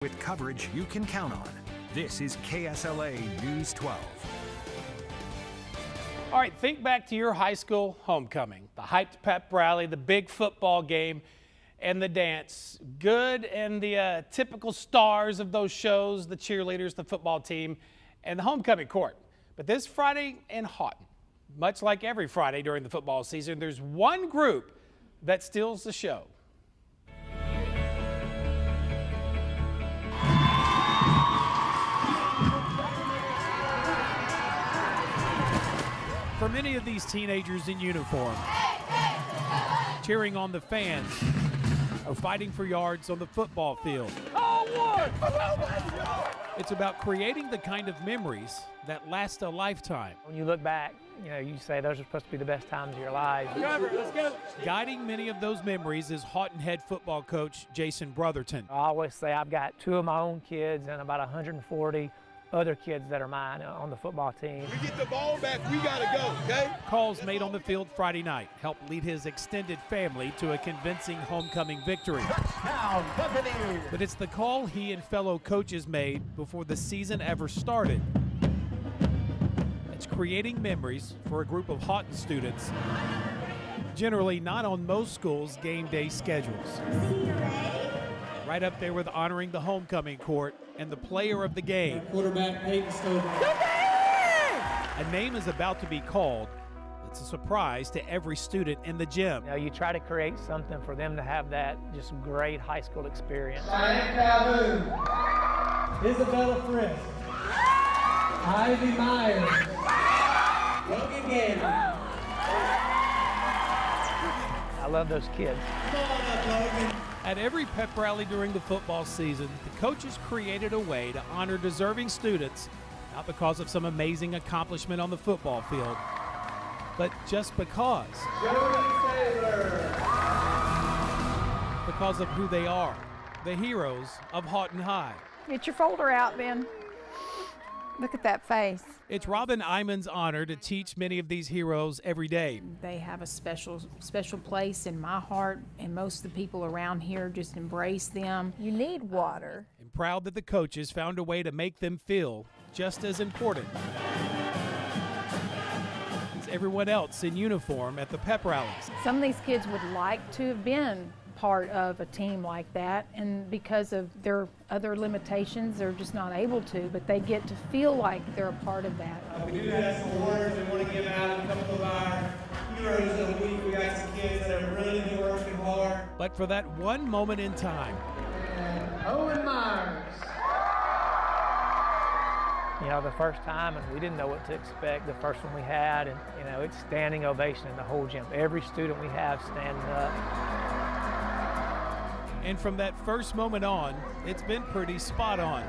With coverage you can count on. This is KSLA News 12. All right, think back to your high school homecoming, the hyped pep rally, the big football game, and the dance. Good and the typical stars of those shows, the cheerleaders, the football team, and the homecoming court. But this Friday in Haughton, much like every Friday during the football season, there's one group that steals the show. For many of these teenagers in uniform, cheering on the fans, or fighting for yards on the football field. It's about creating the kind of memories that last a lifetime. When you look back, you say those are supposed to be the best times of your lives. Let's go. Guiding many of those memories is Haughton head football coach Jason Brotherton. I always say I've got 2 of my own kids and about 140 other kids that are mine on the football team. We get the ball back, we gotta go, okay? Calls made on the field Friday night helped lead his extended family to a convincing homecoming victory. But it's the call he and fellow coaches made before the season ever started. It's creating memories for a group of Haughton students, generally not on most schools' game day schedules. Right up there with honoring the homecoming court and the player of the game. Quarterback Peyton Stover. A name is about to be called. It's a surprise to every student in the gym. You try to create something for them to have that just great high school experience. Diane Calhoun. Isabella Frisk. Ivy Myers. Logan Gandy. I love those kids. Come on up, Logan. At every pep rally during the football season, the coaches created a way to honor deserving students, not because of some amazing accomplishment on the football field, but just because. Jody Taylor. Because of who they are, the heroes of Haughton High. Get your folder out, Ben. Look at that face. It's Robin Iman's honor to teach many of these heroes every day. They have a special place in my heart, and most of the people around here just embrace them. You need water. And proud that the coaches found a way to make them feel just as important as everyone else in uniform at the pep rallies. Some of these kids would like to have been part of a team like that, and because of their other limitations, they're just not able to, but they get to feel like they're a part of that. We do have some awards we want to give out. A couple of our heroes of the week. We got some kids that have really been working hard. But for that one moment in time, And Owen Myers. The first time, and we didn't know what to expect, the first one we had, and it's standing ovation in the whole gym. Every student we have standing up. and from that first moment on, it's been pretty spot on.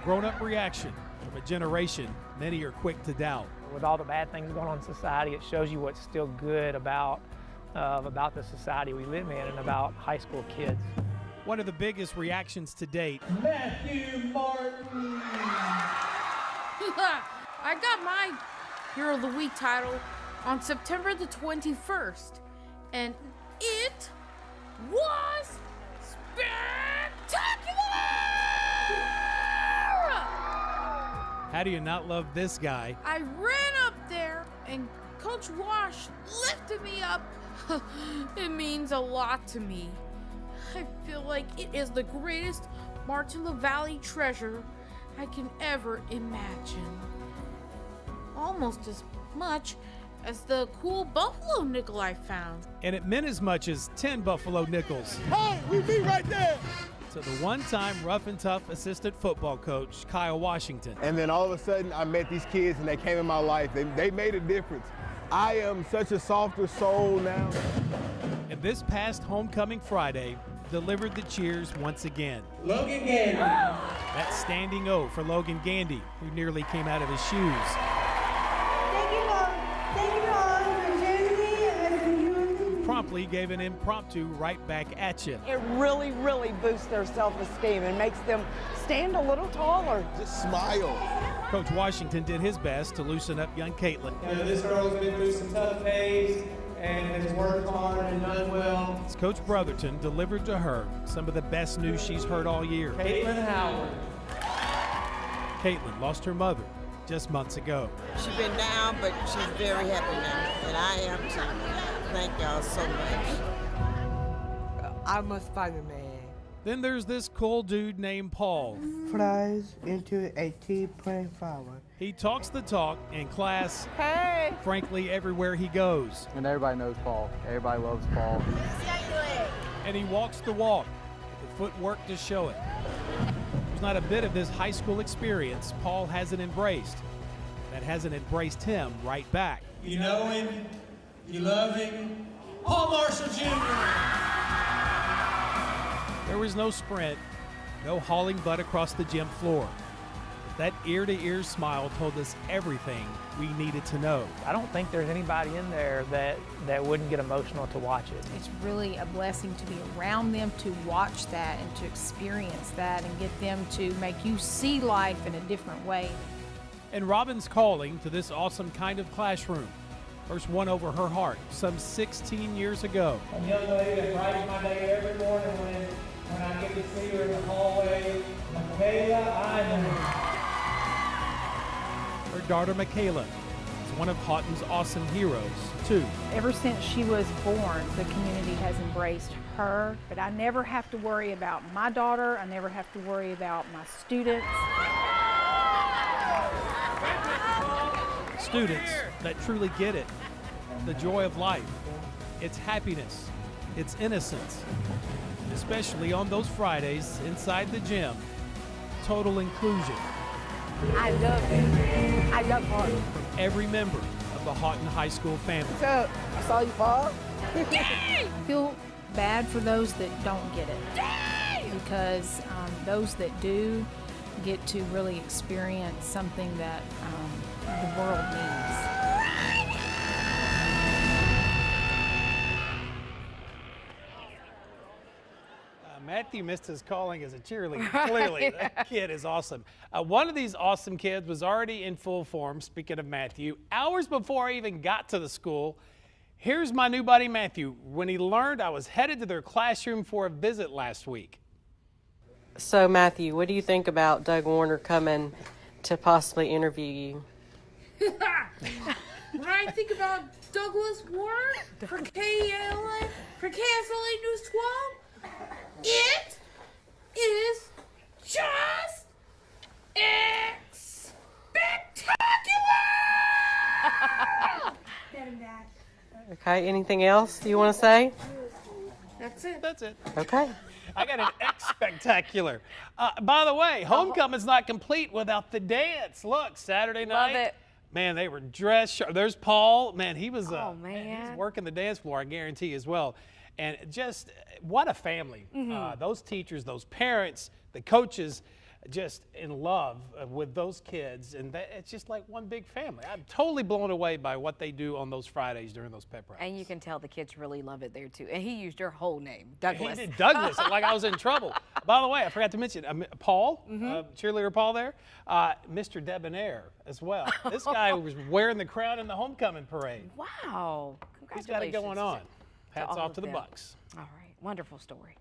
Grown-up reaction from a generation many are quick to doubt. With all the bad things going on in society, it shows you what's still good about the society we live in and about high school kids. One of the biggest reactions to date. Matthew Martin. I got my Hero of the Week title on September the 21st, and it was spectacular! How do you not love this guy? I ran up there, and Coach Wash lifted me up. It means a lot to me. I feel like it is the greatest Martin LaValle treasure I can ever imagine. Almost as much as the cool buffalo nickel I found. And it meant as much as 10 buffalo nickels. Hey, we be right there. To the one-time rough and tough assistant football coach, Kyle Washington. And then all of a sudden, I met these kids and they came in my life. They made a difference. I am such a softer soul now. And this past homecoming Friday delivered the cheers once again. Logan Gandy. That standing O for Logan Gandy, who nearly came out of his shoes. Promptly gave an impromptu right back at you. It really, really boosts their self-esteem and makes them stand a little taller. Just smile. Coach Washington did his best to loosen up young Caitlin. This girl's been through some tough days, and has worked hard and done well. As Coach Brotherton delivered to her some of the best news she's heard all year. Caitlin Howard. Caitlin lost her mother just months ago. She's been down, but she's very happy now, and I am too. Thank y'all so much. I'm a Spider-Man. Then there's this cool dude named Paul. Flies into a tea-putting flower. He talks the talk in class, Hey! frankly, everywhere he goes. And everybody knows Paul. Everybody loves Paul. And he walks the walk, with the footwork to show it. There's not a bit of this high school experience Paul hasn't embraced that hasn't embraced him right back. You know him, you love him. Paul Marshall Jr. There was no sprint, no hauling butt across the gym floor. That ear-to-ear smile told us everything we needed to know. I don't think there's anybody in there that wouldn't get emotional to watch it. It's really a blessing to be around them, to watch that and to experience that and get them to make you see life in a different way. And Robin's calling to this awesome kind of classroom first won over her heart some 16 years ago. A young lady that brightens my day every morning when I get to see her in the hallway. Michaela Ivan. Her daughter Michaela is one of Haughton's awesome heroes, too. Ever since she was born, the community has embraced her, but I never have to worry about my daughter. I never have to worry about my students. Students that truly get it, the joy of life, its happiness, its innocence, especially on those Fridays inside the gym, total inclusion. I love it. I love Haughton. From every member of the Haughton High School family. What's up? I saw you, Bob. I feel bad for those that don't get it, because those that do get to really experience something that the world needs. Matthew missed his calling as a cheerleader. Clearly, that kid is awesome. One of these awesome kids was already in full form, speaking of Matthew, hours before I even got to the school. Here's my new buddy Matthew, when he learned I was headed to their classroom for a visit last week. So Matthew, what do you think about Doug Warner coming to possibly interview you? When I think about Douglas Warner for KSLA News 12, it is just spectacular! Okay, anything else you want to say? That's it. That's it. Okay. I got an X spectacular. By the way, homecoming's not complete without the dance. Look, Saturday night. Love it. Man, they were dressed sharp. There's Paul. Man, he was man. he's working the dance floor, I guarantee, as well. And just what a family. Those teachers, those parents, the coaches, just in love with those kids. And it's just like one big family. I'm totally blown away by what they do on those Fridays during those pep rallies. And you can tell the kids really love it there, too. And he used your whole name, Douglas. He did Douglas, like I was in trouble. By the way, I forgot to mention, Paul, cheerleader Paul there, Mr. Debonair as well. This guy was wearing the crown in the homecoming parade. Wow. He's got it going on. Hats off to the them. Bucks. All right. Wonderful story.